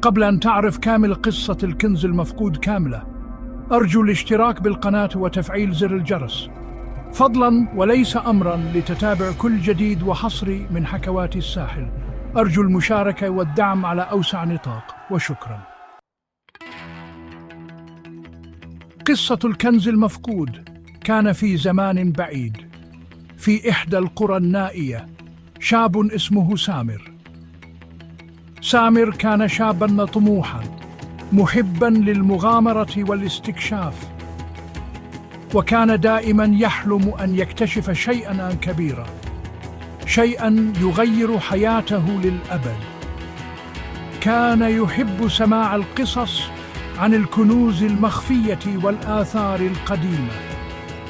قبل أن تعرف كامل قصة الكنز المفقود كاملة، أرجو الاشتراك بالقناة وتفعيل زر الجرس فضلاً، وليس أمراً، لتتابع كل جديد وحصري من حكوات الساحل. أرجو المشاركة والدعم على أوسع نطاق، وشكراً. قصة الكنز المفقود. كان في زمان بعيد، في إحدى القرى النائية، شاب اسمه سامر. سامر كان شاباً طموحاً، محباً للمغامرة والاستكشاف، وكان دائماً يحلم أن يكتشف شيئاً كبيراً، شيئاً يغير حياته للأبد. كان يحب سماع القصص عن الكنوز المخفية والآثار القديمة،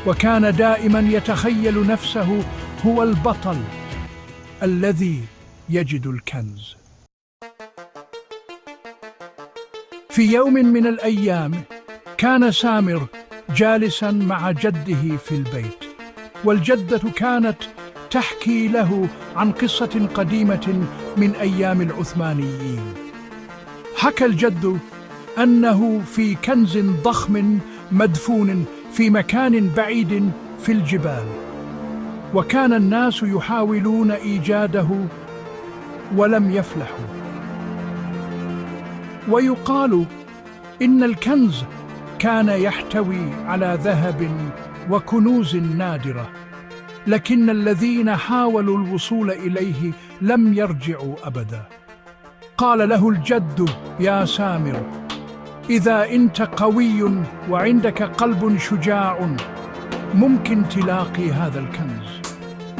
وكان دائماً يتخيل نفسه هو البطل الذي يجد الكنز. في يوم من الأيام، كان سامر جالساً مع جده في البيت، والجدة كانت تحكي له عن قصة قديمة من أيام العثمانيين. حكى الجد أنه في كنز ضخم مدفون في مكان بعيد في الجبال، وكان الناس يحاولون إيجاده ولم يفلحوا. ويقال إن الكنز كان يحتوي على ذهب وكنوز نادرة، لكن الذين حاولوا الوصول إليه لم يرجعوا أبدا. قال له الجد: يا سامر، إذا أنت قوي وعندك قلب شجاع، ممكن تلاقي هذا الكنز،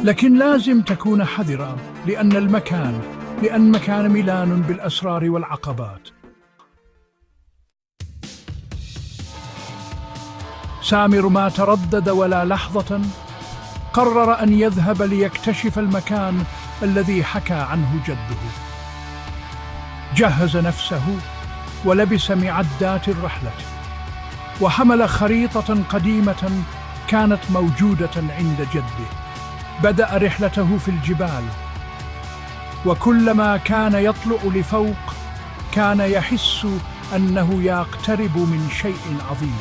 لكن لازم تكون حذرا، لأن مكان ملان بالأسرار والعقبات. سامر ما تردد ولا لحظة، قرر أن يذهب ليكتشف المكان الذي حكى عنه جده. جهز نفسه ولبس معدات الرحلة، وحمل خريطة قديمة كانت موجودة عند جده. بدأ رحلته في الجبال، وكلما كان يطلع لفوق كان يحس أنه يقترب من شيء عظيم.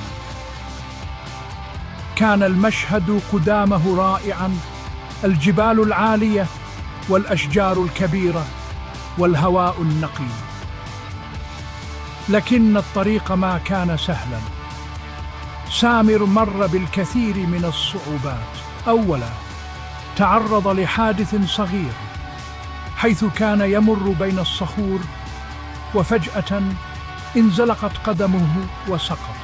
كان المشهد قدامه رائعاً، الجبال العالية والأشجار الكبيرة والهواء النقي، لكن الطريق ما كان سهلاً. سامر مر بالكثير من الصعوبات. أولاً، تعرض لحادث صغير، حيث كان يمر بين الصخور، وفجأة انزلقت قدمه وسقط،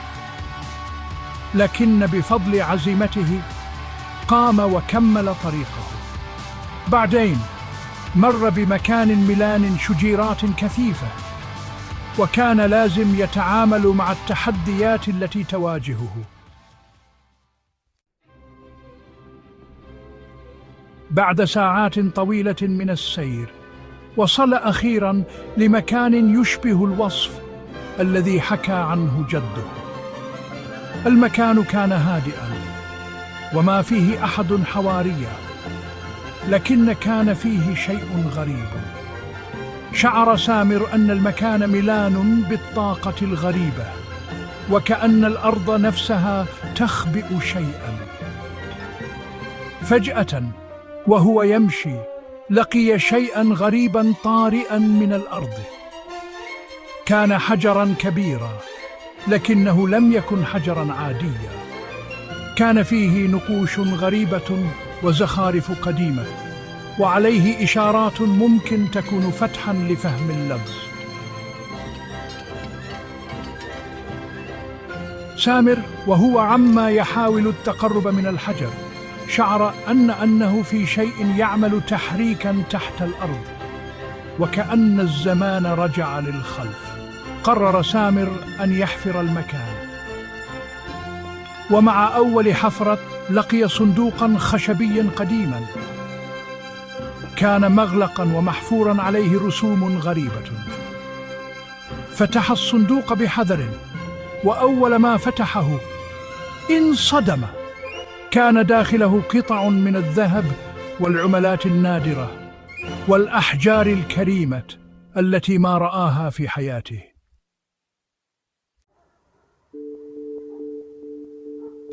لكن بفضل عزيمته قام وكمل طريقه. بعدين مر بمكان ملان شجيرات كثيفة، وكان لازم يتعامل مع التحديات التي تواجهه. بعد ساعات طويلة من السير، وصل أخيراً لمكان يشبه الوصف الذي حكى عنه جده. المكان كان هادئاً وما فيه أحد حواليه، لكن كان فيه شيء غريب. شعر سامر أن المكان ملان بالطاقة الغريبة، وكأن الأرض نفسها تخبئ شيئاً. فجأة وهو يمشي، لقي شيئاً غريباً طارئاً من الأرض. كان حجراً كبيراً، لكنه لم يكن حجراً عادياً. كان فيه نقوش غريبة وزخارف قديمة، وعليه إشارات ممكن تكون فتحاً لفهم اللغز. سامر وهو عما يحاول التقرب من الحجر، شعر أنه في شيء يعمل تحريكاً تحت الأرض، وكأن الزمان رجع للخلف. قرر سامر أن يحفر المكان، ومع أول حفرة لقي صندوقاً خشبياً قديماً، كان مغلقاً ومحفوراً عليه رسوم غريبة. فتح الصندوق بحذر، وأول ما فتحه انصدم. كان داخله قطع من الذهب والعملات النادرة والأحجار الكريمة، التي ما رآها في حياته.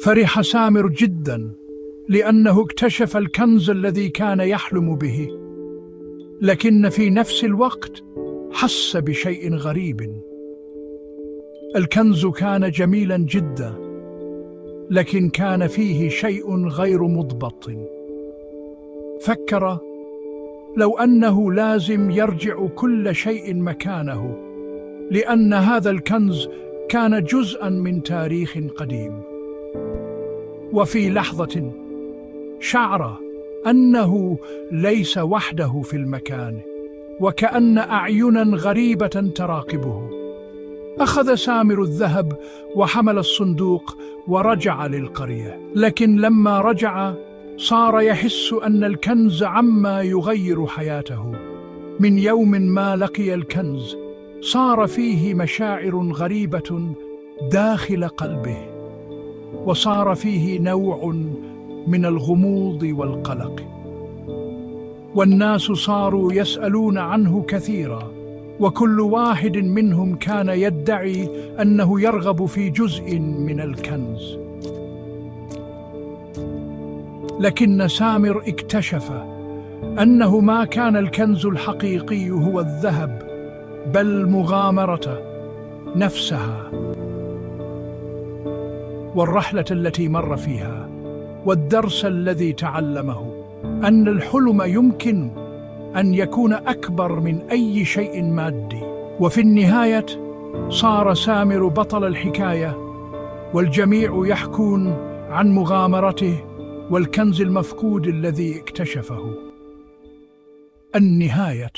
فرح سامر جدا لأنه اكتشف الكنز الذي كان يحلم به، لكن في نفس الوقت حس بشيء غريب. الكنز كان جميلا جدا، لكن كان فيه شيء غير مضبط. فكر لو أنه لازم يرجع كل شيء مكانه، لأن هذا الكنز كان جزءا من تاريخ قديم. وفي لحظة شعر أنه ليس وحده في المكان، وكأن أعينا غريبة تراقبه. أخذ سامر الذهب وحمل الصندوق ورجع للقرية، لكن لما رجع صار يحس أن الكنز عما يغير حياته. من يوم ما لقي الكنز صار فيه مشاعر غريبة داخل قلبه، وصار فيه نوع من الغموض والقلق، والناس صاروا يسألون عنه كثيرا، وكل واحد منهم كان يدعي أنه يرغب في جزء من الكنز. لكن سامر اكتشف أنه ما كان الكنز الحقيقي هو الذهب، بل مغامرة نفسها، والرحلة التي مر فيها، والدرس الذي تعلمه، أن الحلم يمكن أن يكون أكبر من أي شيء مادي. وفي النهاية صار سامر بطل الحكاية، والجميع يحكون عن مغامرته والكنز المفقود الذي اكتشفه. النهاية